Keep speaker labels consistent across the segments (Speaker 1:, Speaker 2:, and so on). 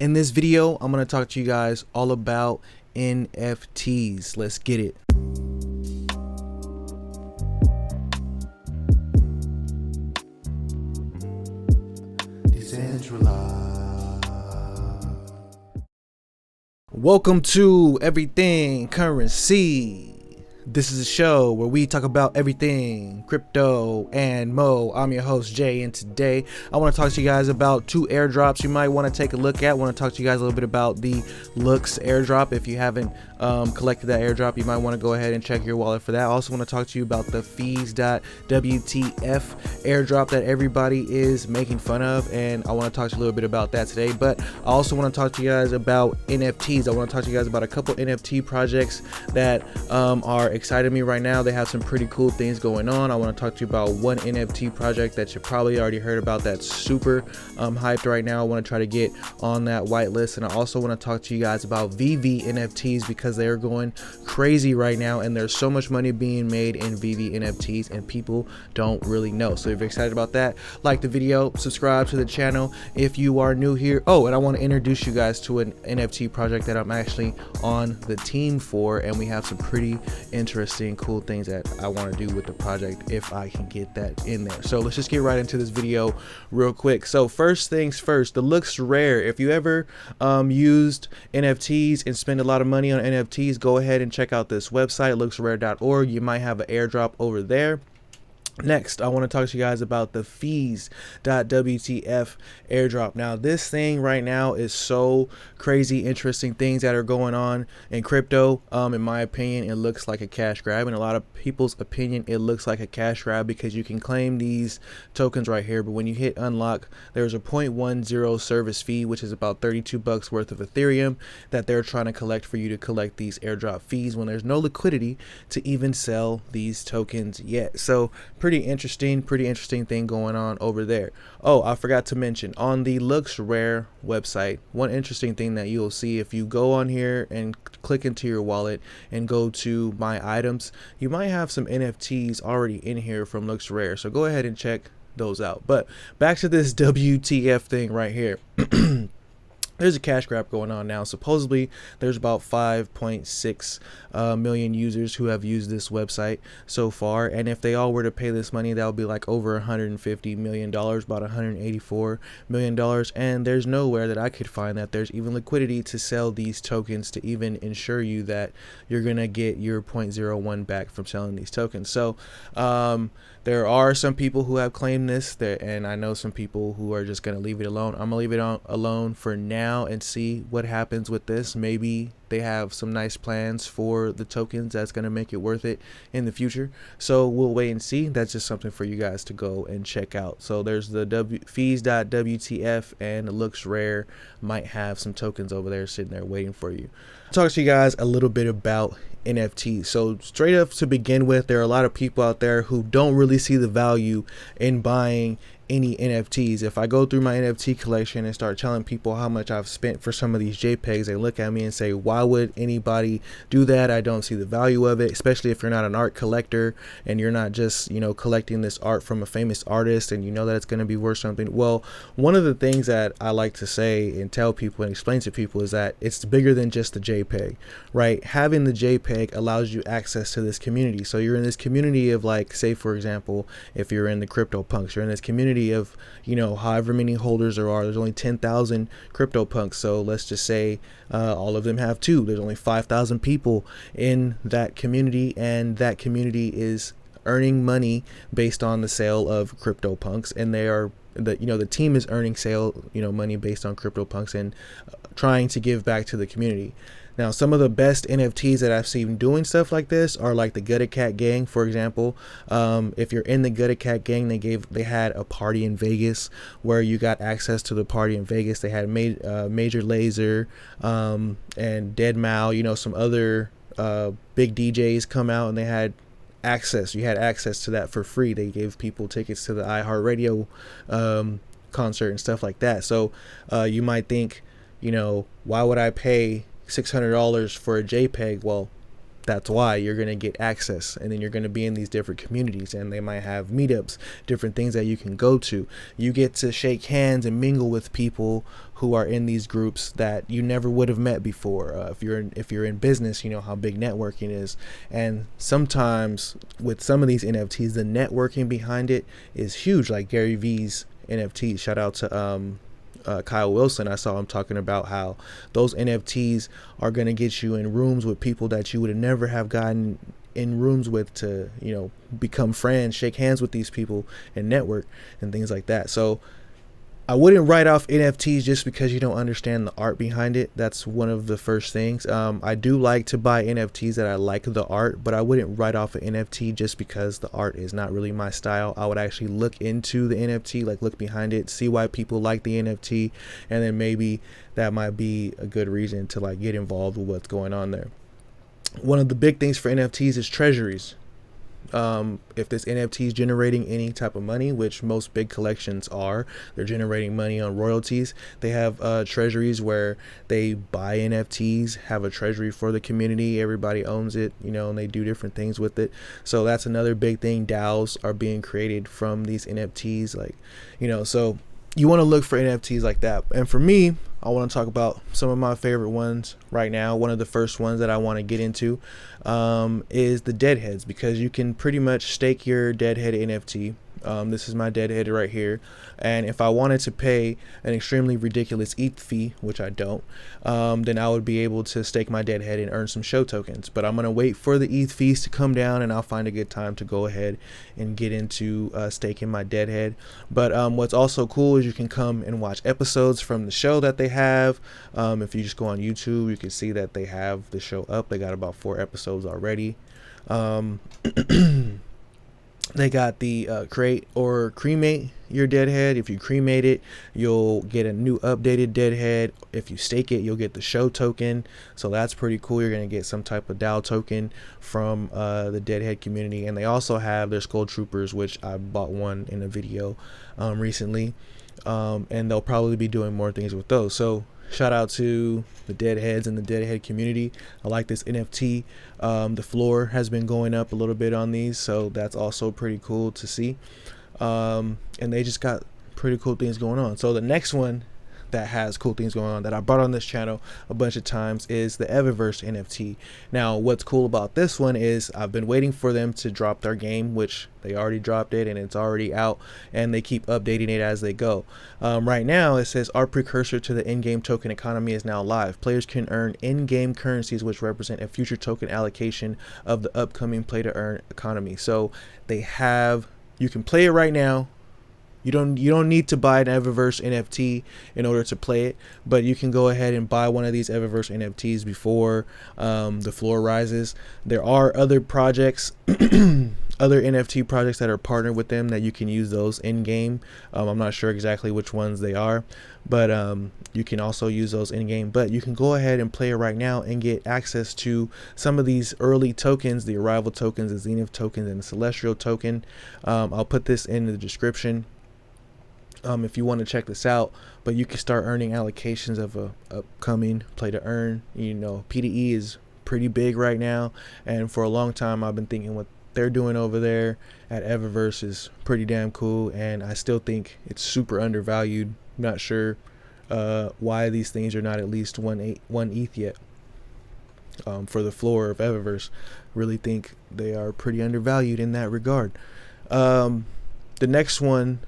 Speaker 1: In this video, I'm going to talk to you guys all about NFTs. Let's get it. Welcome to Everything Currency. This is a show where we talk about everything crypto and mo. I'm your host Jay, and today I want to talk to you guys about two airdrops you might want to take a look at. I want to talk to you guys a little bit about the Lux airdrop. If you haven't collected that airdrop, you might want to go ahead and check your wallet for that. I also want to talk to you about the fees.wtf airdrop that everybody is making fun of, and I want to talk to you a little bit about that today. But I also want to talk to you guys about NFTs. I want to talk to you guys about a couple NFT projects that are exciting me right now. They have some pretty cool things going on. I want to talk to you about one NFT project that you probably already heard about that's super hyped right now. I want to try to get on that whitelist, and I also want to talk to you guys about Veve Nfts because they're going crazy right now, and there's so much money being made in Veve Nfts and people don't really know. So if you're excited about that, like the video, subscribe to the channel if you are new here. Oh, and I want to introduce you guys to an NFT project that I'm actually on the team for, and we have some pretty interesting cool things that I want to do with the project if I can get that in there. So let's just get right into this video real quick. So first things first, the Lux Rare. If you ever used NFTs and spend a lot of money on NFTs, go ahead and check out this website, luxrare.org. You might have an airdrop over there. Next, I want to talk to you guys about the fees.wtf airdrop. Now, this thing right now is so crazy, interesting things that are going on in crypto. In my opinion, it looks like a cash grab. In a lot of people's opinion, it looks like a cash grab because you can claim these tokens right here. But when you hit unlock, there's a 0.10 service fee, which is about $32 worth of Ethereum that they're trying to collect for you to collect these airdrop fees when there's no liquidity to even sell these tokens yet. So pretty interesting thing going on over there. Oh, I forgot to mention on the Lux Rare website, one interesting thing that you'll see if you go on here and click into your wallet and go to my items, you might have some NFTs already in here from Lux Rare. So go ahead and check those out. But back to this WTF thing right here. There's a cash grab going on now. Supposedly there's about 5.6 million users who have used this website so far, and if they all were to pay this money, that would be like over $150 million, about $184 million, and there's nowhere that I could find that there's even liquidity to sell these tokens to even ensure you that you're gonna get your 0.01 back from selling these tokens. So there are some people who have claimed this there, and I know some people who are just going to leave it alone. I'm going to leave it alone for now and see what happens with this. Maybe they have some nice plans for the tokens that's going to make it worth it in the future. So we'll wait and see. That's just something for you guys to go and check out. So there's the fees.wtf, and Lux Rare might have some tokens over there sitting there waiting for you. I'll talk to you guys a little bit about NFTs. So straight up to begin with, there are a lot of people out there who don't really see the value in buying any NFTs. If I go through my NFT collection and start telling people how much I've spent for some of these JPEGs, they look at me and say, why would anybody do that? I don't see the value of it, especially if you're not an art collector and you're not just, you know, collecting this art from a famous artist and you know that it's going to be worth something. Well, one of the things that I like to say and tell people and explain to people is that it's bigger than just the JPEG, right? Having the JPEG allows you access to this community. So you're in this community of, like, say for example, if you're in the CryptoPunks, you're in this community of, you know, however many holders there are. There's only 10,000 CryptoPunks, so let's just say all of them have two. There's only 5,000 people in that community, and that community is earning money based on the sale of CryptoPunks, and they are the team is earning money based on CryptoPunks and trying to give back to the community. Now, some of the best NFTs that I've seen doing stuff like this are like the Gutta Cat Gang, for example. If you're in the Gutta Cat Gang, they had a party in Vegas where you got access to the party in Vegas. They had Major Lazer and deadmau, you know, some other big DJs come out, and they had access. You had access to that for free. They gave people tickets to the iHeartRadio concert and stuff like that. So you might think, you know, why would I pay $600 for a JPEG? Well, that's why you're going to get access, and then you're going to be in these different communities, and they might have meetups, different things that you can go to. You get to shake hands and mingle with people who are in these groups that you never would have met before. If you're in business, you know how big networking is, and sometimes with some of these NFTs, the networking behind it is huge. Like Gary V's NFT, shout out to Kyle Wilson. I saw him talking about how those NFTs are going to get you in rooms with people that you would have never have gotten in rooms with, to, you know, become friends, shake hands with these people and network and things like that. So I wouldn't write off NFTs just because you don't understand the art behind it. That's one of the first things. I do like to buy NFTs that I like the art, but I wouldn't write off an NFT just because the art is not really my style. I would actually look into the NFT, like look behind it, see why people like the NFT, and then maybe that might be a good reason to like get involved with what's going on there. One of the big things for NFTs is treasuries. If this NFT is generating any type of money, which most big collections are, they're generating money on royalties. They have treasuries where they buy NFTs, have a treasury for the community. Everybody owns it, you know, and they do different things with it. So that's another big thing. DAOs are being created from these NFTs, like, you know, so you want to look for NFTs like that. And for me, I want to talk about some of my favorite ones right now. One of the first ones that I want to get into is the deadheads, because you can pretty much stake your deadhead NFT. This is my deadhead right here, and if I wanted to pay an extremely ridiculous ETH fee, which I don't, then I would be able to stake my deadhead and earn some show tokens. But I'm gonna wait for the ETH fees to come down, and I'll find a good time to go ahead and get into staking my deadhead. But what's also cool is you can come and watch episodes from the show that they have. If you just go on YouTube, you can see that they have the show up. They got about 4 episodes already. They got the create or cremate your deadhead. If you cremate it, you'll get a new updated deadhead. If you stake it, you'll get the show token. So that's pretty cool. You're going to get some type of DAO token from the deadhead community. And they also have their skull troopers, which I bought one in a video recently. And they'll probably be doing more things with those. So shout out to the deadheads and the deadhead community. I like this NFT. The floor has been going up a little bit on these, so that's also pretty cool to see. And they just got pretty cool things going on. So the next one that has cool things going on that I brought on this channel a bunch of times is the Evaverse NFT. Now, what's cool about this one is I've been waiting for them to drop their game, which they already dropped it and it's already out, and they keep updating it as they go. Right now it says our precursor to the in-game token economy is now live. Players can earn in-game currencies which represent a future token allocation of the upcoming play-to-earn economy. So they have, you can play it right now. You don't need to buy an Everythingcurrencycrypto NFT in order to play it, but you can go ahead and buy one of these Everythingcurrencycrypto NFTs before the floor rises. There are other projects, other NFT projects that are partnered with them that you can use those in game. I'm not sure exactly which ones they are, but you can also use those in game. But you can go ahead and play it right now and get access to some of these early tokens, the arrival tokens, the zenith tokens, and the celestial token. I'll put this in the description if you want to check this out, but you can start earning allocations of a upcoming play to earn. You know, PDE is pretty big right now, and for a long time I've been thinking what they're doing over there at Evaverse is pretty damn cool, and I still think it's super undervalued. Not sure why these things are not at least one ETH yet for the floor of Evaverse. Really think they are pretty undervalued in that regard. The next one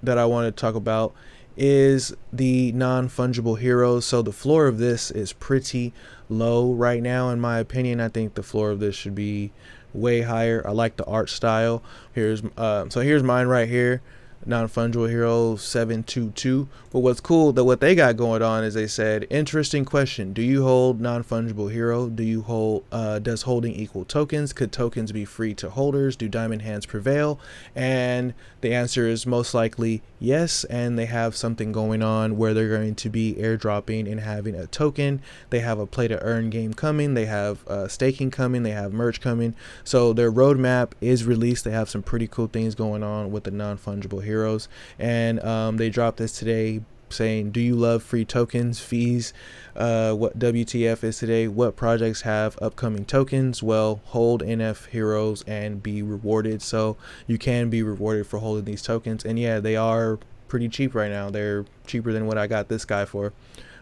Speaker 1: that I want to talk about is the non-fungible heroes. So the floor of this is pretty low right now, in my opinion. I think the floor of this should be way higher. I like the art style. Here's mine right here, non-fungible hero 722. But what's cool that what they got going on is they said, interesting question, do you hold non-fungible hero? Do you hold does holding equal tokens? Could tokens be free to holders? Do diamond hands prevail? And the answer is most likely yes, and they have something going on where they're going to be airdropping and having a token. They have a play to earn game coming, they have staking coming, they have merch coming. So their roadmap is released. They have some pretty cool things going on with the non-fungible heroes, and they dropped this today saying, do you love free tokens, fees? What WTF is today? What projects have upcoming tokens? Well, hold NF heroes and be rewarded. So you can be rewarded for holding these tokens. And yeah, they are pretty cheap right now. They're cheaper than what I got this guy for.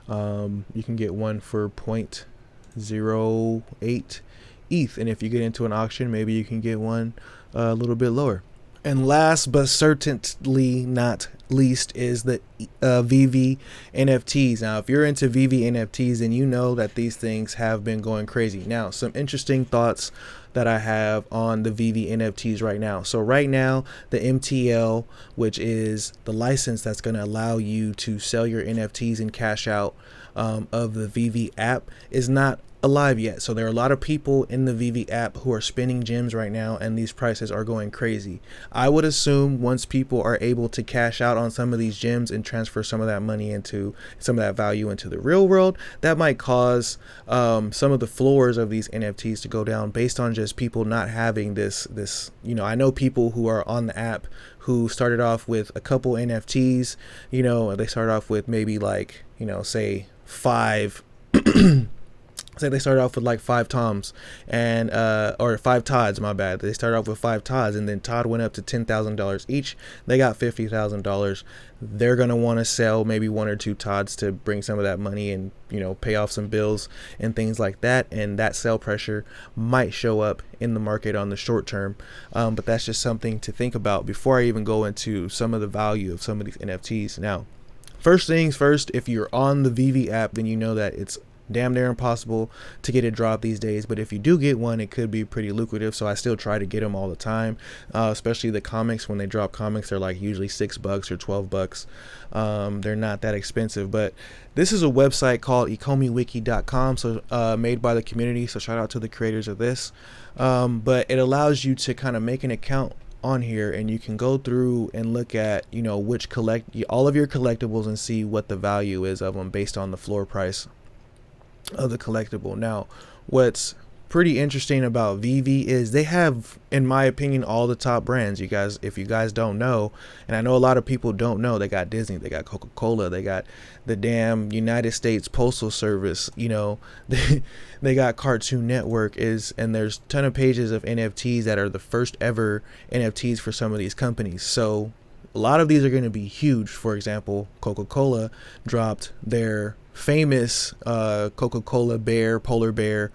Speaker 1: You can get one for 0.08 ETH. And if you get into an auction, maybe you can get one a little bit lower. And last but certainly not least is the Veve Nfts. Now, if you're into Veve Nfts, then you know that these things have been going crazy. Now, some interesting thoughts that I have on the Veve Nfts right now. So right now, the MTL, which is the license that's going to allow you to sell your NFTs and cash out of the Veve app, is not alive yet. So there are a lot of people in the Veve app who are spending gems right now, and these prices are going crazy. I would assume once people are able to cash out on some of these gems and transfer some of that money into some of that value into the real world, that might cause some of the floors of these NFTs to go down based on just people not having this, you know, I know people who are on the app who started off with a couple NFTs, you know, they started off with maybe like, you know, say 5 say they started off with like 5 toms and or 5 Todds, my bad. They started off with 5 Todds, and then Todd went up to $10,000 each. They got $50,000. They're gonna want to sell maybe 1 or 2 Todds to bring some of that money and, you know, pay off some bills and things like that. And that sell pressure might show up in the market on the short term. But that's just something to think about before I even go into some of the value of some of these NFTs. Now, first things first, if you're on the Veve app, then you know that it's damn near impossible to get a drop these days, but if you do get one, it could be pretty lucrative. So I still try to get them all the time, especially the comics. When they drop comics, they're like usually $6 or $12. They're not that expensive. But this is a website called economiwiki.com, so made by the community, so shout out to the creators of this. But it allows you to kind of make an account on here, and you can go through and look at, you know, all of your collectibles and see what the value is of them based on the floor price of the collectible. Now, what's pretty interesting about Veve is they have, in my opinion, all the top brands. You guys, if you guys don't know, and I know a lot of people don't know, they got Disney, they got Coca-Cola, they got the damn United States Postal Service, you know, they got Cartoon Network, and there's a ton of pages of NFTs that are the first ever NFTs for some of these companies. So a lot of these are going to be huge. For example, Coca-Cola dropped their famous Coca-Cola polar bear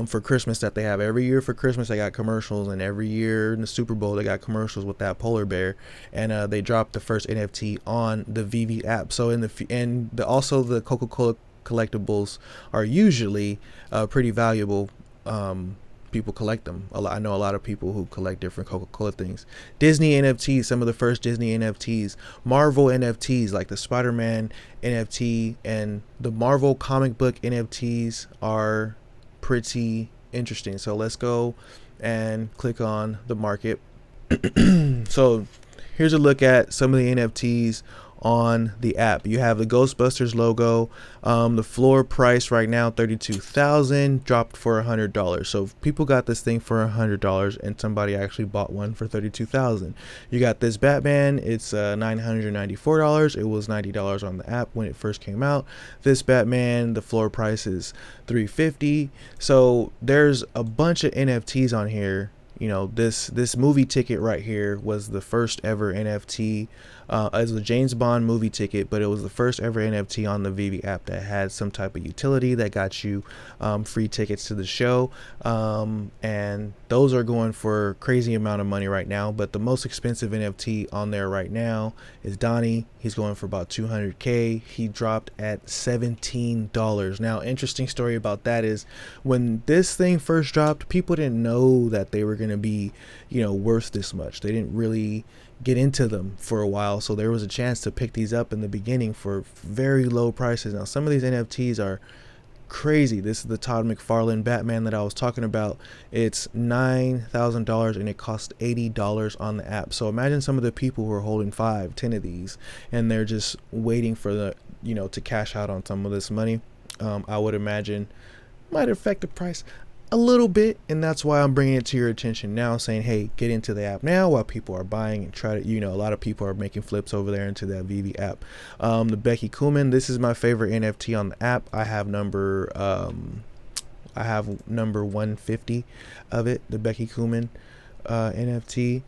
Speaker 1: for Christmas that they have every year. For Christmas they got commercials, and every year in the Super Bowl they got commercials with that polar bear, and they dropped the first NFT on the Veve app. So also the Coca-Cola collectibles are usually pretty valuable. People collect them. I know a lot of people who collect different Coca-Cola things. Disney NFTs, some of the first Disney NFTs, Marvel NFTs like the Spider-Man NFT, and the Marvel comic book NFTs are pretty interesting. So let's go and click on the market. So here's a look at some of the NFTs on the app. You have the Ghostbusters logo. The floor price right now $32,000, dropped for $100. So people got this thing for $100, and somebody actually bought one for $32,000. You got this Batman. It's $994. It was $90 on the app when it first came out. This Batman, the floor price is $350. So there's a bunch of NFTs on here. You know, this movie ticket right here was the first ever NFT. It was a James Bond movie ticket, but it was the first ever NFT on the Veve app that had some type of utility that got you free tickets to the show. And those are going for a crazy amount of money right now. But the most expensive NFT on there right now is Donnie. He's going for about 200K. He dropped at $17. Now, interesting story about that is when this thing first dropped, people didn't know that they were going to be, you know, worth this much. They didn't really get into them for a while, so there was a chance to pick these up in the beginning for very low prices. Now, some of these NFTs are crazy. This is the Todd McFarlane Batman that I was talking about. It's $9,000 and it costs $80 on the app. So imagine some of the people who are holding 5-10 of these, and they're just waiting for the, you know, to cash out on some of this money. I would imagine might affect the price a little bit, and that's why I'm bringing it to your attention now, saying, hey, get into the app now while people are buying and try to, you know, a lot of people are making flips over there into that Veve app. The Becky Kuman, this is my favorite NFT on the app. I have number 150 of it, the Becky Kuman NFT.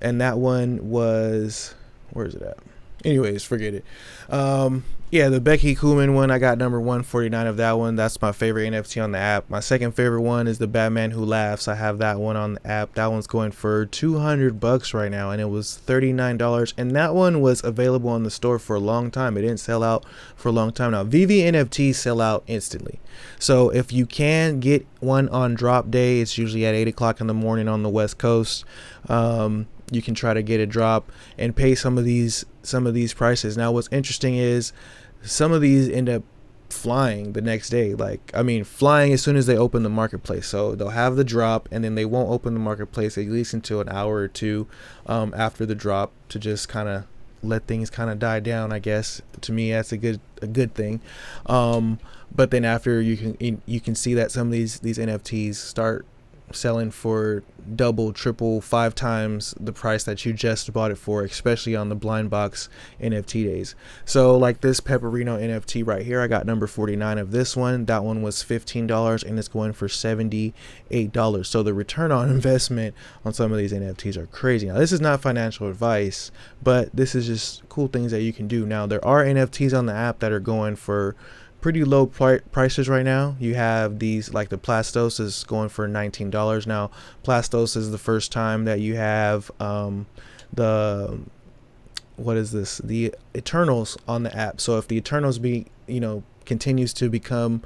Speaker 1: And that one was, where is it at? Anyways, forget it. Yeah, the Becky Kuman one, I got number 149 of that one. That's my favorite NFT on the app. My second favorite one is the Batman Who Laughs. I have that one on the app. That one's going for $200 right now, and it was $39. And that one was available on the store for a long time. It didn't sell out for a long time. Now, Veve Nfts sell out instantly. So if you can get one on drop day, it's usually at 8 o'clock in the morning on the West Coast. You can try to get a drop and pay some of these prices. Now, what's interesting is some of these end up flying the next day. Flying as soon as they open the marketplace. So they'll have the drop, and then they won't open the marketplace at least until an hour or two after the drop, to just kind of let things kind of die down. I guess to me that's a good thing. But then after, you can see that some of these NFTs start selling for double, triple, 5 times the price that you just bought it for, especially on the blind box NFT days. So like this Pepperino NFT right here, I got number 49 of this one. That one was $15 and it's going for $78. So the return on investment on some of these NFTs are crazy. Now, this is not financial advice, but this is just cool things that you can do. Now, there are NFTs on the app that are going for pretty low prices right now. You have these, like the Plastos is going for $19 now. Plastos is the first time that you have the Eternals on the app. So if the Eternals continues to become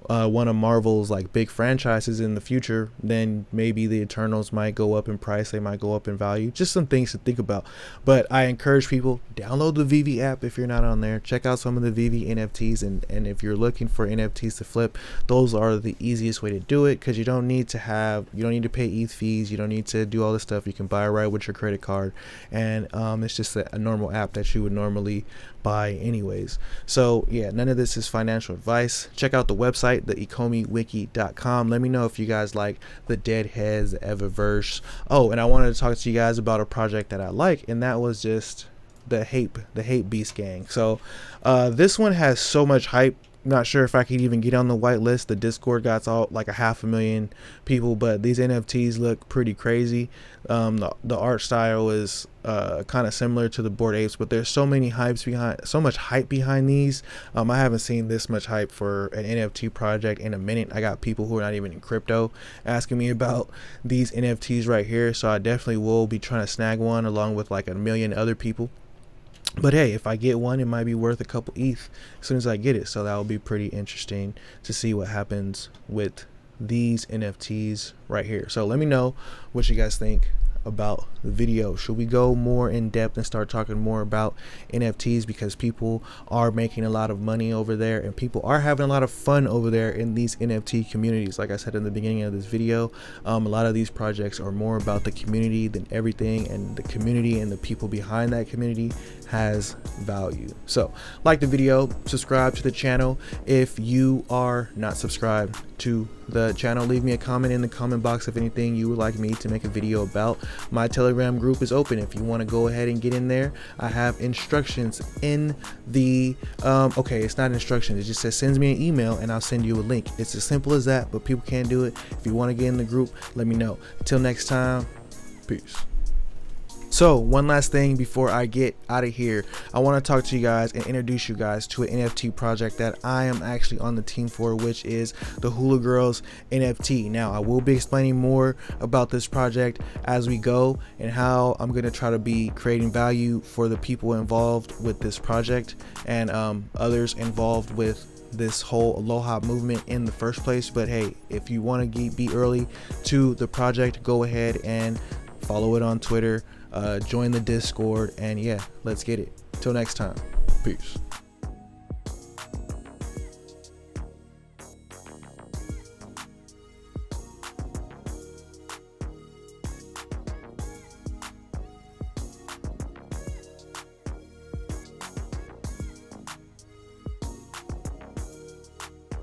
Speaker 1: one of Marvel's like big franchises in the future, then maybe the Eternals might go up in price, they might go up in value. Just some things to think about. But I encourage people, download the Veve app if you're not on there. Check out some of the Veve NFTs, and if you're looking for NFTs to flip, those are the easiest way to do it, because you don't need to pay ETH fees, you don't need to do all this stuff. You can buy right with your credit card, and it's just a normal app that you would normally buy anyways. So yeah, none of this is financial advice. Check out the website, the economiwiki.com. Let me know if you guys like the deadheads, the Evaverse. Oh, and I wanted to talk to you guys about a project that I like, and that was just the Hape Beast Gang. So this one has so much hype. Not sure if I could even get on the whitelist. The Discord got all like 500,000 people, but these NFTs look pretty crazy. The art style is kind of similar to the Bored Apes, but there's so much hype behind these. I haven't seen this much hype for an NFT project in a minute. I got people who are not even in crypto asking me about these NFTs right here, so I definitely will be trying to snag one along with like 1 million other people. But hey, if I get one, it might be worth a couple ETH as soon as I get it. So that will be pretty interesting to see what happens with these NFTs right here. So let me know what you guys think about the video. Should we go more in depth and start talking more about NFTs, because people are making a lot of money over there and people are having a lot of fun over there in these NFT communities? Like I said in the beginning of this video, a lot of these projects are more about the community than everything, and the community and the people behind that community has value. So like the video, subscribe to the channel. If you are not subscribed to the channel, leave me a comment in the comment box of anything you would like me to make a video about. My Telegram group is open if you want to go ahead and get in there. I have instructions in the okay, it's not instructions, it just says sends me an email and I'll send you a link. It's as simple as that, but people can't do it. If you want to get in the group, let me know. Until next time, peace. So one last thing before I get out of here, I want to talk to you guys and introduce you guys to an NFT project that I am actually on the team for, which is the Hulugirls Nft. Now, I will be explaining more about this project as we go and how I'm going to try to be creating value for the people involved with this project and others involved with this whole Aloha movement in the first place. But hey, if you want to be early to the project, go ahead and follow it on Twitter. Join the Discord, and yeah, let's get it. Till next time, peace.